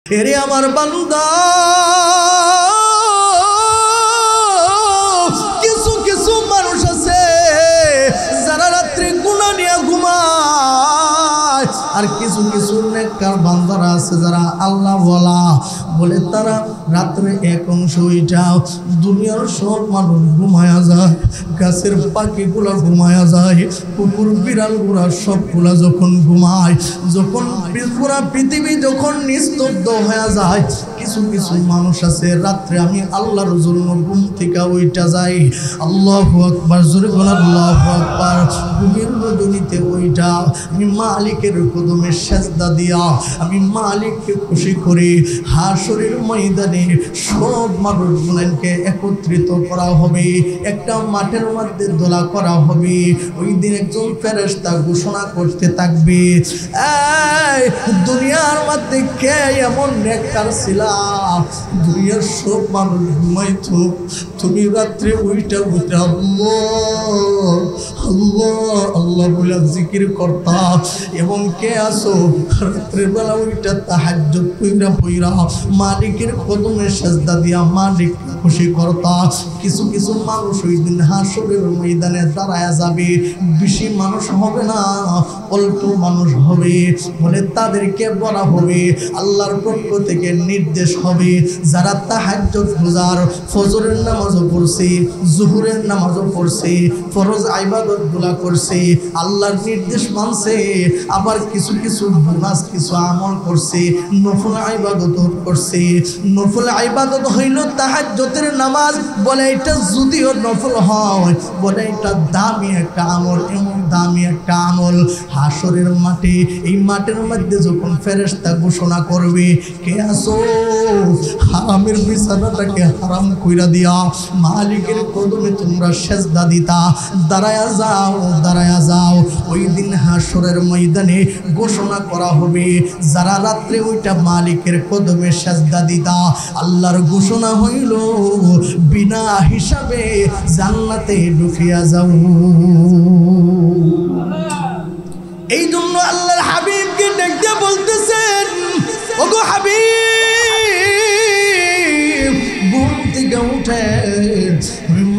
এরে আমার বান্দা, কিছু কিছু মানুষ আছে যারা রাত্রে গুনাহ নিয়ে ঘুমায়, আর কিছু কিছু নেককার বান্দারা আছে যারা আল্লাহ বলে তারা রাত্রে এক অংশ উঠাও। দুনিয়ার সব মানুষ ঘুমায়া যায়, গাছের পাখিগুলা ঘুমায়া যায়, কুকুর বিড়ালগুলা সবগুলা যখন ঘুমায়, যখন পুরা পৃথিবী যখন নিস্তব্ধ হয়ে যায়, কিছু কিছু মানুষ আছে রাত্রে আমি আল্লাহর জন্য ঘুম থেকে ওইটা যাই। আল্লাহু আকবার, জোরে বলেন আল্লাহু আকবার। ঘুমের রজনীতে ওইটা আমি মালিকের কদমে সেজদা দিয়া আমি মালিককে খুশি করি। হাশরের ময়দানে সব মানুষগুলোকে একত্রিত করা হবে, একটা মাঠের মধ্যে দোলা করা হবে। ওই দিন একজন ফেরেশতা ঘোষণা করতে থাকবে, এই দুনিয়ার মধ্যে কে এমন নেককার ছিলা, দুনিয়ার সব মানুষ ঘুমাইতো, তুমি রাত্রে ওইটা আল্লাহ আল্লাহ আল্লাহ বলে জিকির করতা, এবং কে আসো রাত্রের বেলা ওইটা তাহাজ্জুদ পইরা মালিকের কদমে সেজদা দিয়া মালিক খুশি করতা। কিছু কিছু মানুষ ওই দিন হাশরের ময়দানে দাঁড়ায়া যাবে, বেশি মানুষ হবে না, অল্প মানুষ হবে। বলে তাদেরকে বলা হবে, আল্লাহর পক্ষ থেকে নির্দেশ হবে, যারা তাহাজ্জুদ গুজার, ফজরের নামাজও পড়ছে, জোহরের নামাজও পড়ছে, ফরজ ইবাদতগুলা করছে, আল্লাহর নির্দেশ মানছে, আবার কিছু কিছু বোনাস কিছু আমল করছে, নফল ইবাদত করছে। নফল ইবাদত হইল তাহাজ্জুদের নামাজ। বলে এটা যদিও নফল হয়, বলে এটা দামি একটা আমল, এমন দামি একটা আমল। হাশরের মাঠে, এই মাঠের মধ্যে যখন ফেরেশতা ঘোষণা করবে, কে আসো হারামের বিছানাটাকে হারাম কইরা দিয়া মালিকের কদমে তোমরা সেজদা দিতা, দাঁড়ায়া যাও। ওই দিন হাশরের ময়দানে ঘোষণা করা হবে, যারা রাত্রে ওইটা মালিকের কদমে সেজদা দিতা, আল্লাহর ঘোষণা হইল বিনা হিসাবে জান্নাতে ঢুকিয়া যাও। এই জন্য আল্লাহর হাবিবকে দেখতে বলতেছেন, ওগো হাবিব ঘুম থেকে উঠেন,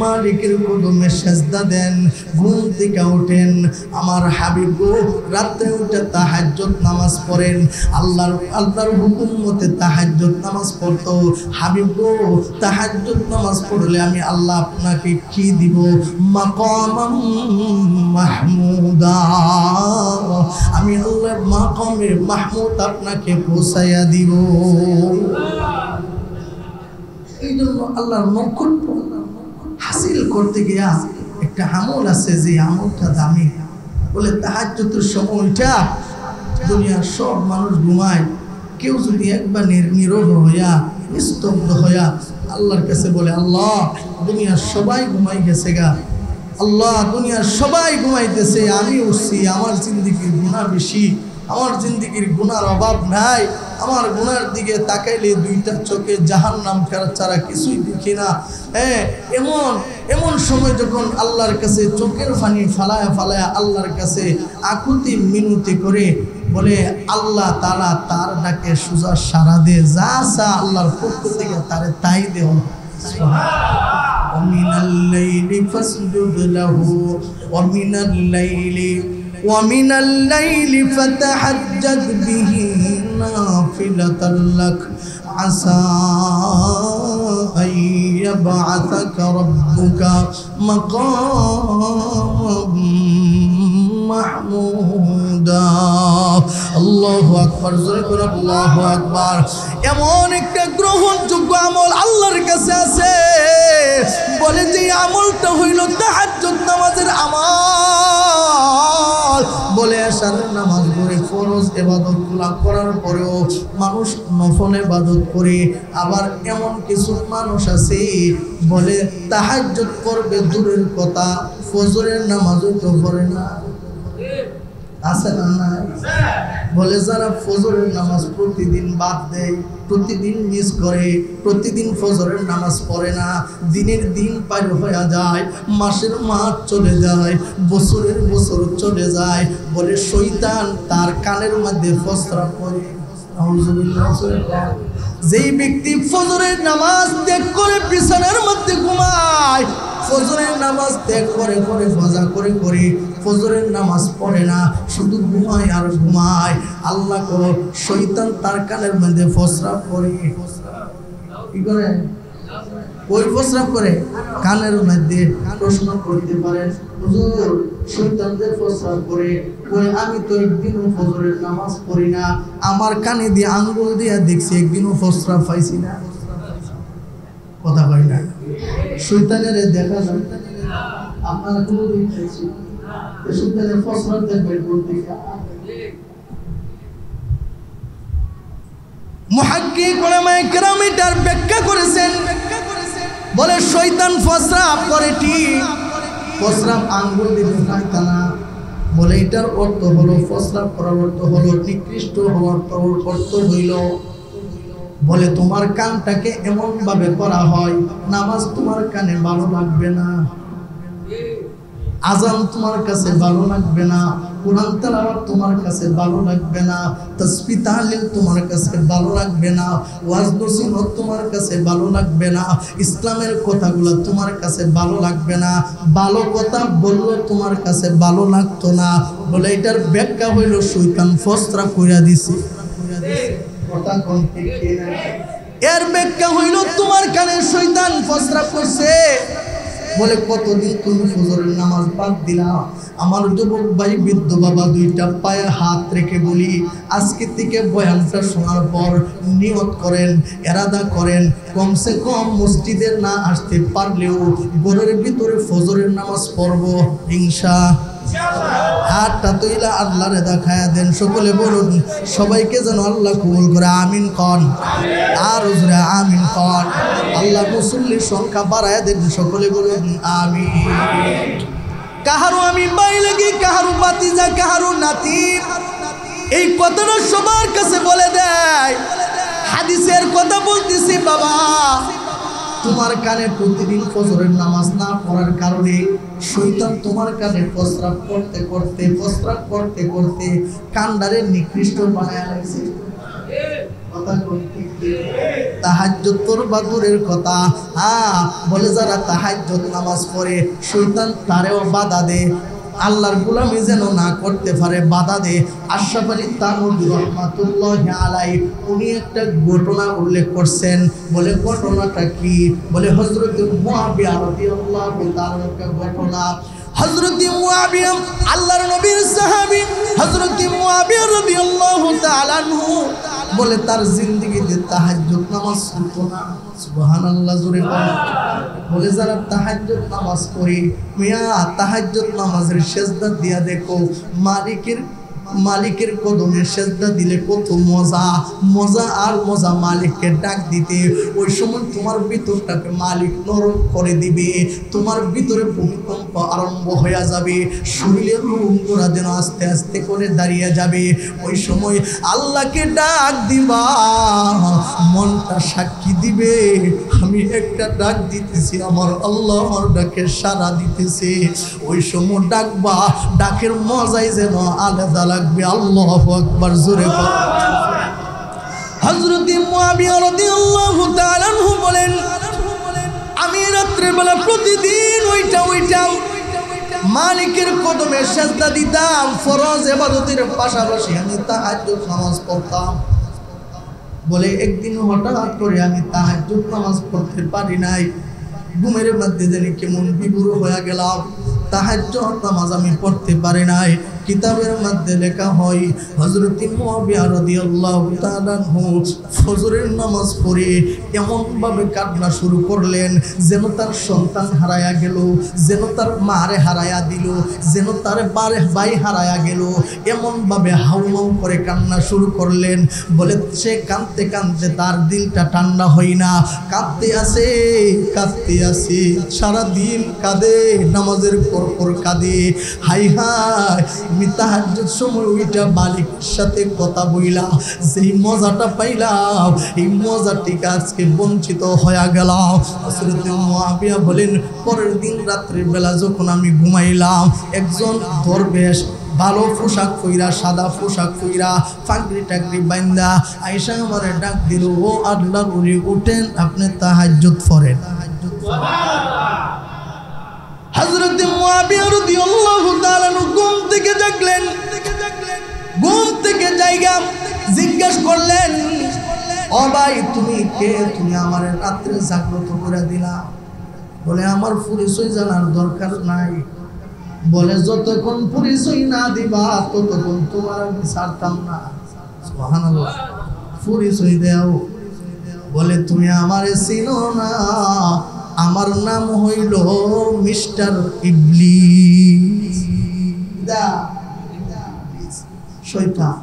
মালিকের কদমে সেজদা দেন, ঘুম থেকে ওঠেন। আমার হাবিব গো রাত্রে উঠে তাহাজ্জুদ নামাজ পড়েন। আল্লাহর হুকুম মতে তাহাজ্জুদ নামাজ পড়তো। হাবিব গো তাহাজ্জুদ নামাজ পড়লে আমি আল্লাহ আপনাকে কি দিব? মাকামাম মাহমুদা, আমি আল্লাহ মাকামে মাহমুদ আপনাকে পৌঁছাইয়া দিব। এই জন্য আল্লাহর নৈকট্য হাসিল করতে গিয়া একটা আমল আছে, যে আমলটা দামি। বলে তাহাজ্জুদের সময়টা দুনিয়ার সব মানুষ ঘুমায়, কেউ যদি একবার নীরব হইয়া নিস্তব্ধ হইয়া আল্লাহর কাছে বলে, আল্লাহ দুনিয়ার সবাই ঘুমাই গেছে গা, আল্লাহ দুনিয়ার সবাই ঘুমাইতেছে, আমি উঠছি, আমার জিন্দিগির গুনাহ বেশি, আমার জিন্দিগির গুনার অভাব নাই, আমার গুনার দিকে তাকাইলে দুইটা চোখে জাহান্নাম ছাড়া কিছুই দেখি না। হ্যাঁ, এমন সময় যখন আল্লাহর কাছে চোখের পানি ফালায়া আল্লাহর কাছে আকুতি মিনতি করে বলে, আল্লাহ তাআলা তার ডাকে সোজা সাড়া দে, যা চা আল্লাহর পক্ষ থেকে তারে তাই দেও। ওয়ামিনাল লাইলি ফাসজুদ লাহু ওয়ামিনাল লাইলি ফাতাহাজ্জাদ বিহি নাফিলাতাল লাক আসা আন ইয়াবআসাকা রাব্বুকা মাকাম মাহমুদা। আল্লাহু আকবার, জোরে করে আল্লাহু আকবার। এমন একটা গ্রহণযোগ্য আমল আল্লাহর কাছে আছে, বলে যে আমলটা হইল তাহাজ্জুদ নামাজের আমল। বলে এশারের নামাজ পড়ে ফরজ ইবাদতগুলো করার পরেও মানুষ নফল ইবাদত করে। আবার এমন কিছু মানুষ আছে বলে তাহাজ্জুদ করবে দূরের কথা, ফজরের নামাজও তো পড়ে না। আছে না নাই? বলে যারা ফজরের নামাজ প্রতিদিন বাদ দেয়, প্রতিদিন মিস করে, প্রতিদিন ফজরের নামাজ পড়ে না, দিনের দিন পার হয়ে যায়, মাসের মাস চলে যায়, বছরের বছর চলে যায়, বলে শয়তান তার কানের মধ্যে ফসরা করে। যেই ব্যক্তি ফজরের নামাজ ত্যাগ করে বিছানার মধ্যে ঘুমায়, ফজরের নামাজ ত্যাগ করে করে ফজা করে করে ফজরের নামাজ পড়ে না, শুধু ঘুমায় আর ঘুমায়, আল্লাহ কো শয়তান তার কানের মধ্যে ফসরাব করে। কি করে? ওই ফসরাব করে কানের মধ্যে। প্রশ্ন করতে পারেন, হুজুর শয়তান যে ফসরাব করে, ওই আমি তো একদিনও ফজরের নামাজ পড়ি না, আমার কানে দিয়ে আঙ্গুল দিয়ে দেখছি, একদিনও ফসরাব পাইছি না। কথা কই না? শয়তানের দেখা যায় আপনারা কোনো দিন দেখছি শয়তানের ফসরাব দেখবেন বলতে। মুহাক্কিক উলামায়ে কেরাম এটার ব্যাখ্যা করেছেন, বলে শয়তান ফসরাব করে ঠিক, ফসরাব আঙ্গুল দিয়ে খাইতা না। বলে এটার অর্থ হলো, ফসরাব করার অর্থ হলো নিকৃষ্ট হওয়ার অর্থ হইল, বলে তোমার কানটাকে এমন ভাবে করা হয়, নামাজ তোমার কানে ভালো লাগবে না, আজান তোমার কাছে ভালো লাগবে না, কুরআন তেলাওয়াত তোমার কাছে ভালো লাগবে না, তাসবিহ তাহলিল তোমার কাছে ভালো লাগবে না, ওয়াজ নসিহত তোমার কাছে ভালো লাগবে না, ইসলামের কথাগুলো তোমার কাছে ভালো লাগবে না, ভালো কথা বললে তোমার কাছে ভালো লাগতো না। বলে এটার ব্যাখ্যা হইল শয়তান ফসরা কইরা দিছে। কথা কোন ঠিক না? এর ব্যাখ্যা হইল তোমার কানে শয়তান ফসরা করছে। বলে কতদিন তুমি ফজরের নামাজ বাদ দিলা? আমার যুবক ভাই বৃদ্ধ বাবা দুইটা পায়ে হাত রেখে বলি, আজকে থেকে বয়ানটা শোনার পর নিয়ত করেন, এরাদা করেন, কমসে কম মসজিদে না আসতে পারলেও ঘরের ভিতরে ফজরের নামাজ পড়ব ইনশাআল্লাহ। হাতটা তৈলা আল্লাহরে দেখায়া দেন, সকলে বলুন, সবাইকে যেন আল্লাহ কবুল করে, আমিন কন, আর হুজুরে আমিন কন। আল্লাহ মুসল্লির সংখ্যা বাড়ায়া দেন, সকলে বলুন আমিন। কাহারু আমি বাই লাগি, কাহারু বাতিজা, কাহারু নাতি, এই কথাটা সবার কাছে বলে দেয়। হাদিসের কথা বলতেছি বাবা, তোমার কানে প্রতিদিন ফজরের নামাজ না পড়ার কারণে শয়তান তোমার কানে প্রস্রাব করতে করতে প্রস্রাব করতে করতে কান্ডারে নিকৃষ্ট বানায় রাখছে। তাহাজ্জুদ পড়বা দূরের কথা, বলে যারা তাহাজ্জুদ নামাজ পড়ে শয়তান তারেও বাধা দেয়, আল্লাহর গোলামি যেন না করতে পারে বাধা দে। আশরাফ আলী থানভী রাহমাতুল্লাহি আলাইহি উনি একটা ঘটনা উল্লেখ করছেন। বলে ঘটনাটা কি? বলে হযরত মুআবিয়া রাদিয়াল্লাহু তাআলা ঘটনা। হযরত মুআবিয়া আল্লাহর নবীর সাহাবী, হযরত মুআবিয়া রাদিয়াল্লাহু তাআলা আনহু বলে তার জিন্দেগিতে তাহাজ্জুদ নামাজ হতো না। সুবহানাল্লাহ জোরে বলেন। বলে যারা তাহাজ্জুদ নামাজ পড়ে, মিয়া তাহাজ্জুদ নামাজের সেজদা দিয়া দেখো, মালিকের কদমে সেজদা দিলে কত মজা, মজা আর মজা মালিককে ডাক দিতে। ওই সময় তোমার ভিতরটাকে মালিক নরম করে দিবে, তোমার ভিতরে ভূমিকম্প আরম্ভ হয়ে যাবে, শরীরের রুমগুলা যেন আস্তে আস্তে করে দাঁড়িয়ে যাবে। ওই সময় আল্লাহকে ডাক দিবা, মনটা সাক্ষী দিবে আমি একটা ডাক দিতেছি, আমার আল্লাহ আমার ডাকে সাড়া দিতেছে। ওই সময় ডাকবা, ডাকের মজাই যেন আলাদা লাগবে। আল্লাহু আকবার জোরে বলেন। হযরত মুআবিয়া রাদিয়াল্লাহু তাআলা আনহু বলেন, আমি রাত্রে বেলা প্রতিদিন ওইটা মালিকের কদমে সিজদা দিতাম, ফরজ ইবাদতের পাশাপাশি আমি তাহাজ্জুদ নামাজ পড়তাম। বলে একদিন হঠাৎ করে আমি তাহাজ্জুদ নামাজ পড়তে পারি নাই, ঘুমের মধ্যে যেন কেমন বিভোর হয়ে গেলাম, তাহাজ্জুদ নামাজ আমি পড়তে পারি নাই। কিতাবের মধ্যে লেখা হয় হযরত মুআবিয়া রাদিয়াল্লাহু তাআলা আনহু ফজরের নামাজ পড়ে এমন ভাবে কান্না শুরু করলেন যেন তার সন্তান হারায়া গেল, যেন তার মারে হারায়া দিল, যেন তার ভাই হারায়া গেল, এমন ভাবে হাউমাউ করে কান্না শুরু করলেন। বলে সে কাঁদতে কাঁদতে তার দিলটা ঠান্ডা হয় না, কাঁদতে আসে সারাদিন কাঁদে, নামাজের পর পর কাঁদে। হাই হাই আমি তাহাজ্জুদ সময় ওইটা মালিকের সাথে কথা বইলা যেই মজাটা পাইলাম এই মজা থেকে আজকে বঞ্চিত হয়ে গেলাম। হযরত মুআবিয়া বলেন পরের দিন রাত্রির বেলা যখন আমি ঘুমাইলাম একজন দরবেশ ভালো পোশাক পইরা সাদা পোশাক পইরা পাগড়ি টাগড়ি বাইন্দা আয়েশা আমারে ডাক দিল, ও আল্লাহর ওলি উঠেন আপনি তাহাজ্জুদ পড়েন। হযরত মুআবিয়া রাদিয়াল্লাহু তাআলা ঘুম থেকে জাগলেন, ঘুম থেকে জায়গা জিজ্ঞেস করলেন, ও ভাই তুমি কে, তুমি আমার রাত্রে জাগ্রত করে দিলা? বলে আমার পরিচয় জানার দরকার নাই। বলে যতক্ষণ পরিচয় না দিবা ততক্ষণ তোমার আমি ছাড়তাম না। সুবহানাল্লাহ, পরিচয় দাও। বলে তুমি আমারে চিনো না, আমার নাম হইল মিস্টার ইবলিস, শয়তান।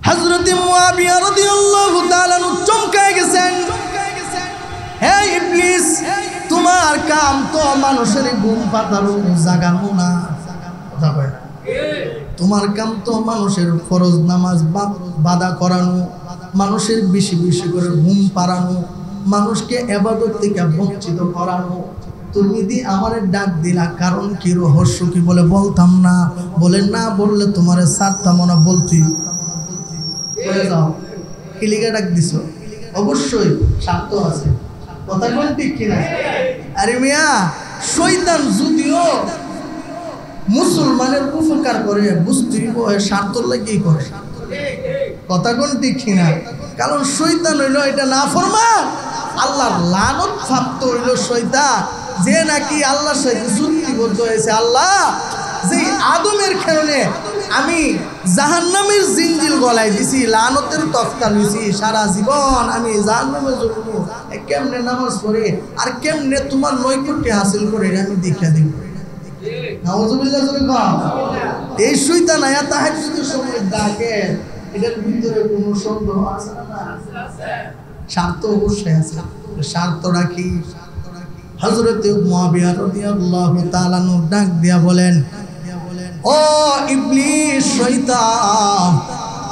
হযরত মুআবিয়া রাদিয়াল্লাহু তাআলা চমকায় গেছেন, হে ইবলিস তোমার কাম তো মানুষের ঘুম পাতানো জাগানো না, কথা কয় না। তোমার কাম তো মানুষের ফরজ নামাজ বাধা করানো, মানুষের বেশি বেশি করে ঘুম পাড়ানো, মানুষকে ইবাদত থেকে বঞ্চিত করানো। তুমি দি আমারে ডাক দিলা কারণ কি, রহস্য কি? বলে বলতাম না। বলে না বললে তোমারে ছাড়তাম না। বলতি বলে যাও কি লিগা ডাক দিছ? অবশ্যই স্বার্থ আছে, কথা কোন ঠিক কিনা? আরে মিয়া শয়তান যদিও মুসলমানের উপকার করে বুঝতেই স্বার্থ লাগেই করে, কথা কোন ঠিক কিনা? কারণ শয়তান হইল এটা নাফরমান, আল্লাহর লানত প্রাপ্ত হইল শয়তান, যে নাকি আল্লাহর সাথে চুক্তিবদ্ধ হয়েছে। আল্লাহ যে আদমের কারণে আমি জাহান্নামের জিঞ্জিল গলায় দিছি, লানতের তক্তা লইছি, সারা জীবন আমি জাহান্নামে জ্বলবো, কেমনে নামাজ পড়ে আর কেমনে তোমার নৈকট্য হাসিল করে আমি দেখা দিব। নাউজুবিল্লাহ বলে কম। এই শয়তান আয়া তাহাজ্জুদের সময় ডাকে, এটার ভিতরে কোনো সন্দেহ আছে না? স্বার্থ অবশ্যই আছে, স্বার্থ রাখি। হযরত মুআবিয়া রাদিয়াল্লাহু তাআলা ডাক দিয়া বলেন, ও ইবলিস শয়তান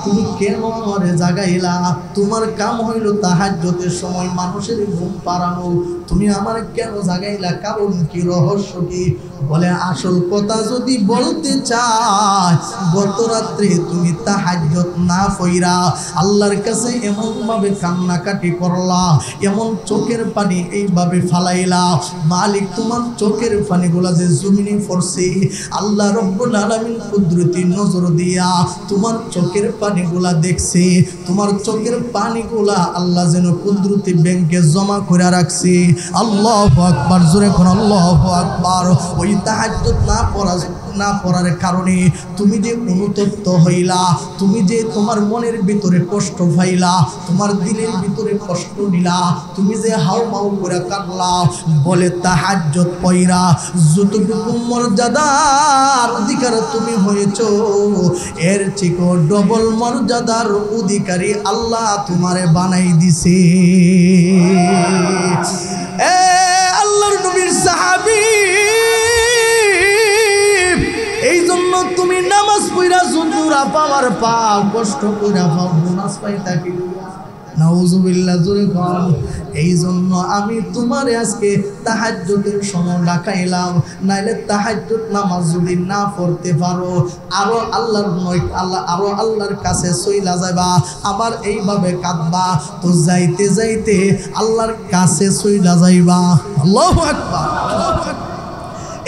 তুমি কেন আমারে জাগাইলা? তোমার কাম হইল তাহাজ্জুদের সময় মানুষের ঘুম পাড়ানো, তুমি আমারে কেন জাগাইলা? কারণ কি, রহস্য কি? বলে আসল কথা যদি বলতে চাই, গত রাত্রে তুমি তাহাজ্জুদ না পড়া আল্লাহর কাছে এমন ভাবে কান্নাকাটি করলা, এমন চোখের পানি এইভাবে ফালাইলা, মালিক তোমার চোখের পানিগুলা যে জমিনে পড়ছে, আল্লাহ রব্বুল আলামিন কুদরতি নজর দিয়া তোমার চোখের পানিগুলা দেখছে, তোমার চোখের পানিগুলা আল্লাহ যেন কুদরতি ব্যাংকে জমা করে রাখছে। আল্লাহু আকবার, জোরে কোন আল্লাহু আকবার। ওই তাহাজ্জুদ না পড়ার কারণে তুমি যে অনুতপ্ত হইলা, তুমি যে তোমার মনের ভিতরে কষ্ট পাইলা, তোমার দিলের ভিতরে কষ্ট নিলা, তুমি যে হাউ মাউ করে কাঁদলা, বলে তাহাজ্জুদ পড়া যতটুকু মর্যাদার অধিকার তুমি হয়েছ, এর থেকে ডবল মর্যাদার অধিকারী আল্লাহ তোমারে বানাই দিছে। আল্লাহর নবীর সাহাবী, এই জন্য তুমি নামাজ পড়া যুদুরা পাওয়ার পাও, কষ্ট কইরা পাও, নামাজ পাইতা কি? নাউজুবিল্লাহ, জোরে কম। এই জন্য আমি তোমারে আজকে তাহাজ্জুদের সময় ডাকাইলাম, নাইলে তাহাজ্জুদ নামাজ যদি না পড়তে পারো আরো আল্লাহর কাছে চইলা যাবা, আবার এইভাবে কাঁদবা, তো যাইতে যাইতে আল্লাহর কাছে চইলা যাইবা। আল্লাহু আকবার।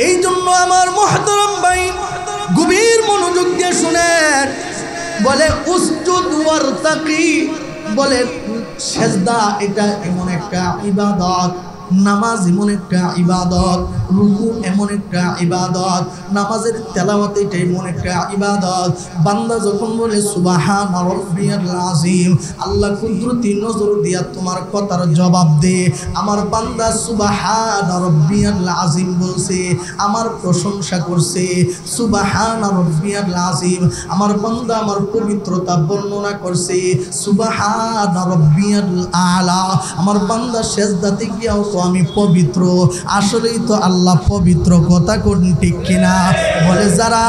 এই জন্য আমার মুহতারাম ভাই গভীর মনোযোগ দিয়ে শুনেন, বলে উসজুদ ওয়ারতাকি, বলে সেজদা এটা এমন একটা ইবাদত, নামাজ এমন একটা ইবাদত, রুকু এমন একটা ইবাদত, নামাজের তেলাওয়াত এটা এমন একটা ইবাদত। বান্দা যখন বলে সুবহান রাব্বিয়াল আযীম, আল্লাহ কুদরতি নজর দিয়া তোমার কথার জবাব দে। আমার বান্দা সুবহান রাব্বিয়াল আযীম বলছে, আমার প্রশংসা করছে, সুবহান রাব্বিয়াল আযীম, আমার বান্দা আমার পবিত্রতা বর্ণনা করছে, সুবহান রাব্বিয়াল আলা, আমার বান্দা সেজদাতে গিয়াও তো আমি পবিত্র। আসলেই তো আল্লাহ আল্লাহ পবিত্র, কথা কোন ঠিক কিনা? বলে যারা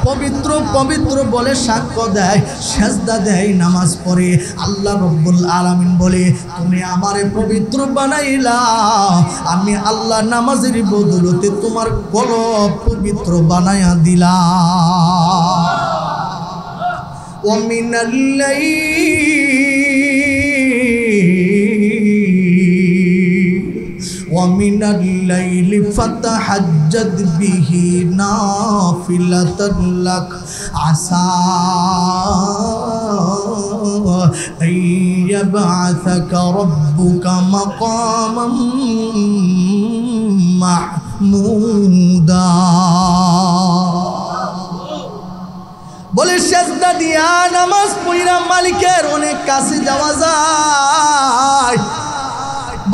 পবিত্র পবিত্র বলে সাক্ষ্য দেয়, সেজদা দেয়, নামাজ পড়ে, আল্লাহ রব্বুল আলামিন বলে তুমি আমারে পবিত্র বানাইলা, আমি আল্লাহ নামাজের বদলতে তোমার কলব পবিত্র বানায়া দিলাম। ওয়ামিনাল ومن الليل فتهجد به نافلة لك عسى أن يبعثك ربك مقاما محمودا। বলে সেজদা দিয়া নামাজ পড়া মালিকের অনেক কাছে যাওয়া যায়।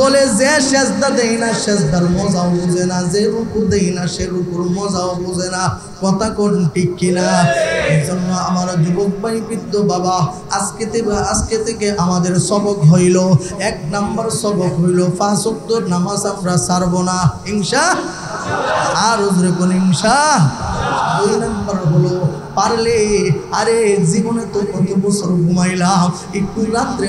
বলে যে সেজদা দেয় না সেজদার মজাও বুঝে না, যে রুকু দেয় না সে রুকুর মজাও বুঝে না, কথা কোন ঠিক কিনা? এই জন্য আমার যুবক ভাই, বৃদ্ধ বাবা, আজকে থেকে আমাদের সবক হইল, 1 নম্বর সবক হইল 5 ওয়াক্তের নামাজ আমরা ছাড়ব না, ইনশাআল্লাহ। আর জোরে কোন ইনশাআল্লাহ। 2 নম্বর হলো পারলে, আরে জীবনে তো কত বছর ঘুমাইলাম, একটু রাত্রে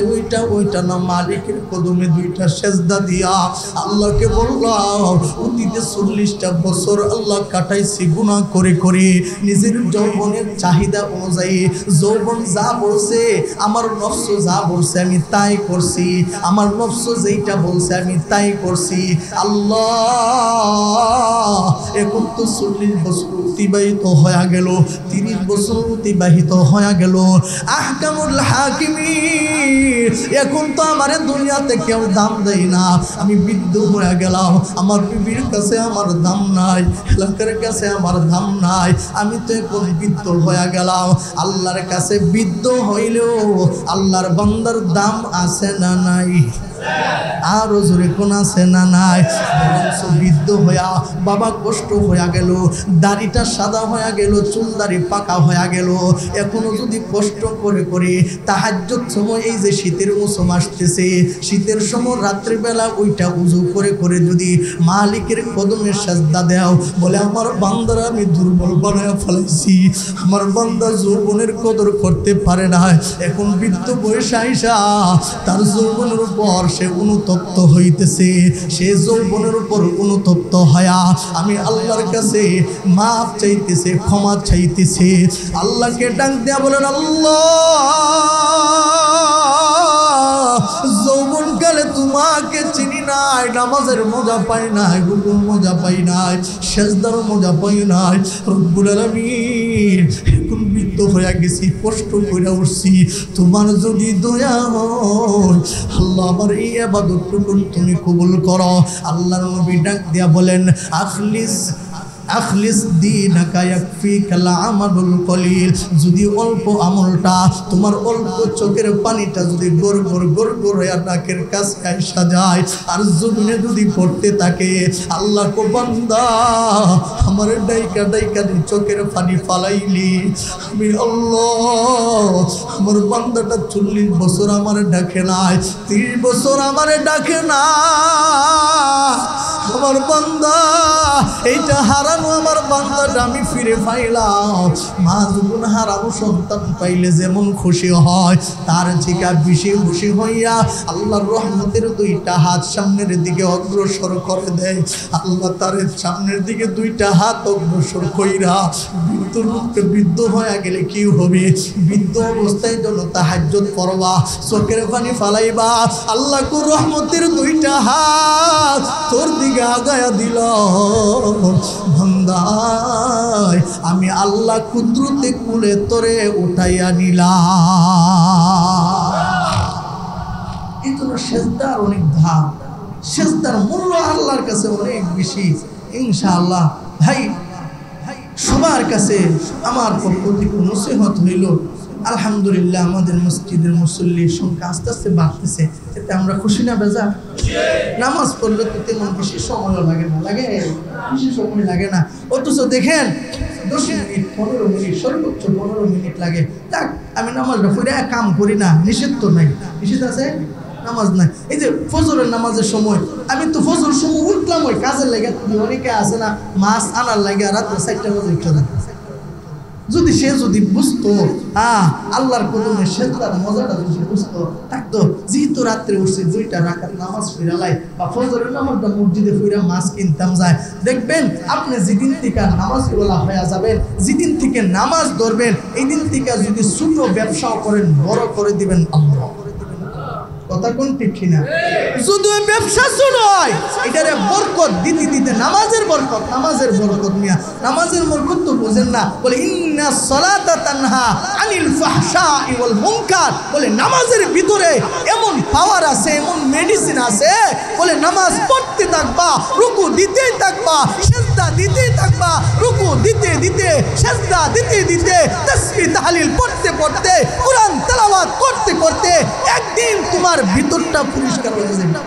ওইটা না মালিকের কদমে 2টা সেজদা দিয়া আল্লাহকে বললাম, অতীতে 40টা বছর আল্লাহ কাটাইছি গুনাহ করে করে, নিজের যৌবনের চাহিদা অনুযায়ী যৌবন যা বলছে, আমার নফস যা বলছে আমি তাই করছি, আমার নফস যেইটা বলছে আমি তাই করছি। আল্লাহ এখন তো 40 বছর অতিবাহিত হয়ে গেল, 30 বছর অতিবাহিত হয়ে গেল, আহকামুল হাকিমিন, এখন তো আমার দুনিয়াতে কেউ দাম দেয় না, আমি বৃদ্ধ হয়ে গেলাম, আমার বিবির কাছে আমার দাম নাই, এলাকার কাছে আমার দাম নাই, আমি তো এখন বৃদ্ধ হয়ে গেলাম। আল্লাহর কাছে বৃদ্ধ হইলেও আল্লাহর বান্দার দাম আছে না নাই? আরো জোরে কোন আছে না নাই? বৃদ্ধ হইয়া বাবা কষ্ট হইয়া গেল, দাড়িটা সাদা হইয়া গেল, চুল দাড়ি পাকা হইয়া গেল, এখনো যদি কষ্ট করে করে তাহাজ্জুদ সময়, এই যে শীতের মৌসুম আসতেছে, শীতের সময় রাত্রিবেলা ওইটা উজু করে করে যদি মালিকের কদমে সেজদা দাও, বলে আমার বান্দারা আমি দুর্বল বানায় ফেলাইছি, আমার বান্দা যৌবনের কদর করতে পারে না, এখন বৃদ্ধ বয়সে আইসা তার যৌবনের উপর সে অনুতপ্ত হইতেছে, সে যৌবনের উপর অনুতপ্ত হয়া আমি আল্লাহর কাছে মাফ চাইতেছে, ক্ষমা চাইতেছে। আল্লাহকে ডাক দেয়া বলেন, আল্লাহ যৌবনকালে তোমাকে চিনি নাই, নামাজের মজা পাই নাই, রুকুর মজা পাই নাই, সেজদার মজা পাই নাই, রব্বুল আলামিন এখন বৃদ্ধ হয়ে গেছি, কষ্ট করে উঠছি, তোমার যদি দয়া হয় আল্লাহ আমার এই ইবাদতটুকু তুমি কবুল করো। আল্লাহর নবী ডাক দিয়া বলেন, আখলিস দীনাকা ইয়াকফিকাল আমালুল কলিল, যদি অল্প আমলটা, তোমার অল্প চোখের পানিটা যদি গর গর নাকের কাছে আইসা যায় আর জমিনে যদি পড়তে থাকে, আল্লাহ কো বান্দা আমার ডাইকা চোখের পানি ফালাইলি, আমি আল্লাহ আমার বান্দাটা 40 বছর আমার ডাকে নাই, 30 বছর আমার ডাকে না, আমার বান্দা এইটা হারানো আমার বান্দাটা আমি ফিরে পাইলাম। মা যখন হারানো সন্তান পাইলে যেমন খুশি হয়, তার থেকে বেশি খুশি হইয়া আল্লাহর রহমতের 2টা হাত সামনের দিকে অগ্রসর করে দেয়। আল্লাহ তার সামনের দিকে 2টা হাত অগ্রসর কইরা বৃদ্ধ হয়ে গেলে কি হবে? বৃদ্ধ অবস্থায় জন্য তাহাজ্জুদ পড়বা, চোখের পানি ফালাইবা, আল্লাহ কো রহমতের 2টা হাত তোর দিকে আগায়া দিল, বান্দায় আমি আল্লাহ কুদরতে কুলে তোরে উঠাইয়া নিলাম। এই জন্য সেজদার অনেক ধাপ, সেজদার মূল্য আল্লাহর কাছে অনেক বেশি। ইনশাআল্লাহ ভাই সবার কাছে আমার পক্ষ থেকে নসিহত হইল, আলহামদুলিল্লাহ আমাদের মসজিদের মুসল্লির সংখ্যা আস্তে আস্তে বাড়তেছে, এতে আমরা খুশি না বেজা? নামাজ পড়লে তো তেমন বেশি সময়ও লাগে না, বেশি সময় লাগে না, অথচ দেখেন 10 মিনিট 15 মিনিট সর্বোচ্চ 15 মিনিট লাগে। যাক আমি নামাজটা পড়ে কাম করি না, নিষেধ তো নাই, নিষেধ আছে? নামাজ নাই। এই যে ফজরের নামাজের সময় আমি তো ফজর সময় উঠলাম ওই কাজের লেগে, অনেকে আছে না মাছ আনার লাগে রাত্রে 4টা বাজে উঠে না। যদি সে যদি বুঝতো আল্লাহর কদমে সেজদার মজাটা যদি বুঝতো থাকতো, যেহেতু রাত্রে উঠছে 2টা রাকাত নামাজ ফিরালাই বা ফজরের নামাজটা মসজিদে ফিরা মাছ কিনতাম যায়, দেখবেন আপনি যেদিন থেকে নামাজ বলা হয়ে যাবেন, যেদিন থেকে নামাজ ধরবেন, এই দিন থেকে যদি ছোট ব্যবসাও করেন বড় করে দিবেন আল্লাহ। কথা কোন ঠিক কিনা? শুধু ব্যবসা শুরু হয় এটারে বরকত দিতে দিতে নামাজের বরকত মিয়া, নামাজের বরকত তো বোঝেন না। বলে ইন্না সালাতা তানহা আনিল ফাহশাই ওয়াল মুনকার, বলে নামাজের ভিতরে এমন পাওয়ার আছে, এমন মেডিসিন আছে, বলে নামাজ পড়তে থাকবা, রুকু দিতেই থাকবা, সিজদা দিতেই থাকবা, রুকু দিতে দিতে সিজদা দিতে দিতে তাসবিহ তাহলিল পড়তে পড়তে কুরআন তেলাওয়াত করতে করতে একদিন তোমার ভিতরটা পরিষ্কার হয়ে যাবে।